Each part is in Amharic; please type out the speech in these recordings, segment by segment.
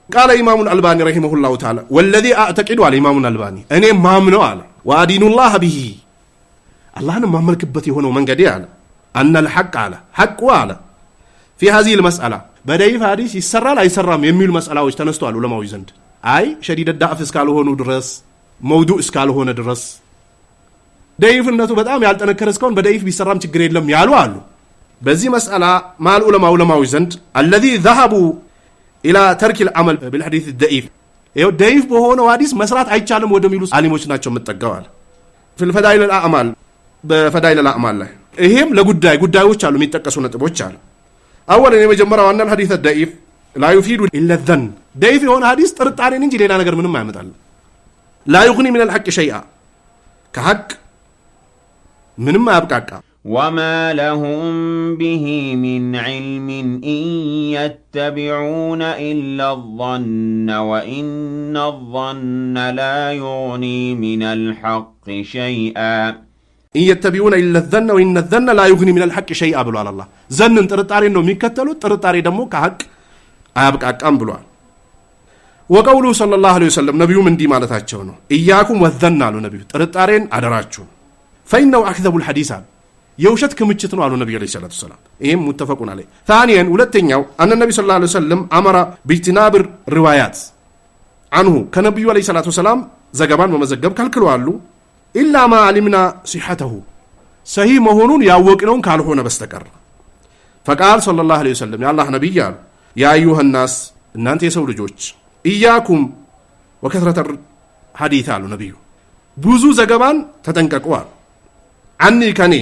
قال إمام الألباني رحمه الله تعالى والذي أعتقد على إمام الألباني أنا مامنه على وأدين الله به الله أنا مامل كبتي هنا ومن قدي على أن الحق على حق وعلى في هذه المسألة بدأ حديث يسرى لا يسرى يميل المسألة ويستنستوا على العلماء ويزند أي شديد الضعف اسكاله هنا درس موضوع اسكاله هنا درس ضعيف النتو بدأ يالتنكر اسكون بدأ بيسرى متجري لهم يالو علو بزي مسألة مع العلماء ويزند الذي ذهبوا إلى ترك العمل بالحديث الضعيف يو ضعيف بهونه حديث مسرات አይቻልም ወደሚሉ አሊሞች ናቸው መጠጋዋል في الفضائل الأعمال بفضائل الأعمال ላይ ይሄም ለጉዳዮች አሉ የሚጠቀሱ ነጥቦች አሉ أولا የመጀመሪያው أن الحديث الضعيف لا يفيد إلا الظن ضعيف የሆነ حديث ጥርጣሬን እንጂ ሌላ ነገር ምንም አያመጣል لا يغني من الحق شيئا ከሐቅ ምንም አያብቃቃ وما لهم به من علم إن يتبعون إلا الظن وإن الظن لا يغني من الحق شيئا إن يتبعون إلا الظن وإن الظن لا يغني من الحق شيئا بلو على الله ظن ترطاري إنه ميكتلو ترطاري دمو كحق أبقى بلو وقوله صلى الله عليه وسلم نبي من دي مالتاچو ነው إياكم والظن على نبي ترطارين አደራችሁ فإنه أكذب الحديث የውሸት ክምችት ነው አሉ ነብዩ ሰለላሁ ዐለይሂ ወሰለም ይሄም ሙተፈቁን አለይ ثانيا ሁለተኛው አን ነብዩ ሰለላሁ ዐለይሂ ወሰለም አመራ ቢጅቲናብ ሪዋያት አንሁ ከነብዩ ሰለላሁ ዐለይሂ ወሰለም ዘገባን በመዘገብ ከልክለዋል ኢላ ማ አሊምና ሲሐተሁ ሰሂህ መሆኑን ያወቅነውን ካልሆነ በስተቀር فقال صلى الله عليه وسلم يا الله ነብዩ አሉ ያ አዩሃ الناس እናንተ የሰው ልጆች ኢያኩም ወከثرة الحديث አሉ ነብዩ ብዙ ዘገባን ተጠንቀቁ አሉ አኒ ከኔ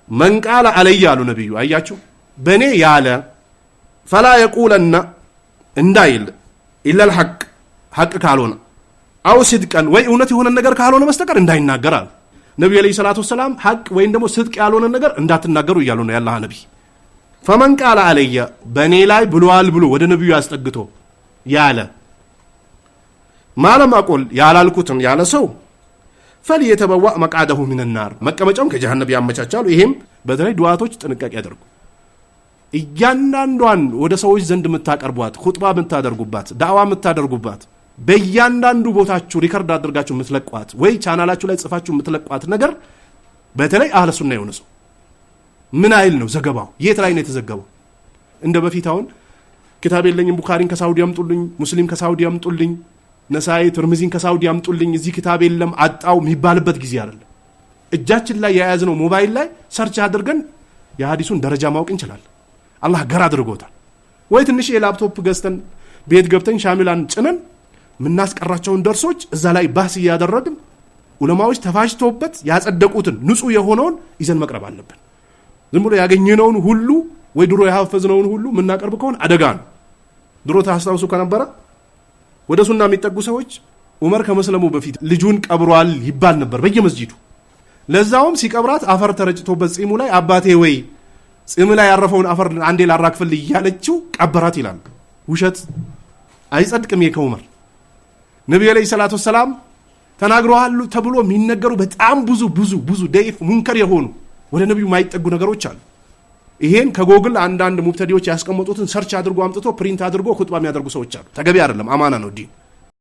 من قال علي አሉ ነብዩ አያችሁ በኔ ያለ فلا يقولن እንዳይል ኢላ الحق ሐቅ ካልሆነ አው ሲድቀን ወይ እውነት የሆነ ነገር ካልሆነ በስተቀር እንዳይናገራል ነብዩ አለይሂ ሰላቱ ሰላም ሐቅ ወይ ደግሞ ሲድቅ ያልሆነ ነገር እንዳትናገሩ ይያሉ ነው ያላህ ነብይ فمن قال علي በኔ ላይ ብሏል ብሎ ወደ ነብዩ ያስጠግቶ ያለ ማለም አቆል ያላልኩትን ያለ ሰው فليتبوأ مقعده من النار መቀመጫውን ከጀሃነም ያመቻቻሉ ይሄም በተለይ ዱዓቶች ጥንቃቄ ያደርጉ እያንዳንዷን ወደ ሰዎች ዘንድ የምታቀርቧት ኹጥባ የምታደርጉባት ዳዕዋ የምታደርጉባት በእያንዳንዱ ቦታችሁ ሪከርድ አድርጋችሁ የምትለቋት ወይ ቻናላችሁ ላይ ጽፋችሁ የምትለቋት ነገር በተለይ አህለ ሱና የሆነ ሰው ምን አይል ነው ዘገባው የት ላይ ነው የተዘገበው እንደ በፊታውን ክታብ የለኝም ቡኻሪን ከሳውዲ ያምጡልኝ ሙስሊም ከሳውዲ ያምጡልኝ ነሳኢ ትርሚዚን ከሳውዲ ያምጡልኝ እዚህ ክታብ የለም አጣው የሚባልበት ጊዜ አይደለም እጃችን ላይ ያያዝነው ሞባይል ላይ ሰርች አድርገን የሐዲሱን ደረጃ ማወቅ እንችላለን አላህ ገራ አድርጎታል ወይ ትንሽ የላፕቶፕ ገዝተን ቤት ገብተን ሻሚላን ጭነን ምናስቀራቸውን ደርሶች እዛ ላይ ባህስ ያደረግን ዑለማዎች ተፋጅተውበት ያጸደቁትን ንጹህ የሆነውን ይዘን መቅረብ አለብን ዝም ብሎ ያገኘነውን ሁሉ ወይ ድሮ ያሐፈዝነውን ሁሉ ምናቀርብ ከሆነ አደጋ ነው ድሮ ታስታውሱ ከነበረ ወደ ሱና የሚጠጉ ሰዎች ዑመር ከመስለሙ በፊት ልጁን ቀብሯል ይባል ነበር በየመስጂዱ ለዛውም ሲቀብራት አፈር ተረጭቶበት ጺሙ ላይ አባቴ ወይ ጺሙ ላይ ያረፈውን አፈር አንዴ ላራክፍል ይያለችው ቀበራት ይላል ውሸት አይጸድቅም የከውመር ነብዩ አለይሂ ሰላቱ ሰላም ተናግረዋል ተብሎ የሚነገሩ በጣም ብዙ ደይፍ ሙንከር የሆኑ ወደ ነብዩ ማይጠጉ ነገሮች አሉ ይሄን ከጎግል አንዳንድ ሙብተዲዎች ያስቀመጡትን ሰርች አድርጎ አምጥቶ ፕሪንት አድርጎ ኹጥባ የሚያደርጉ ሰዎች አሉ ተገቢ አይደለም አማና ነው ዲን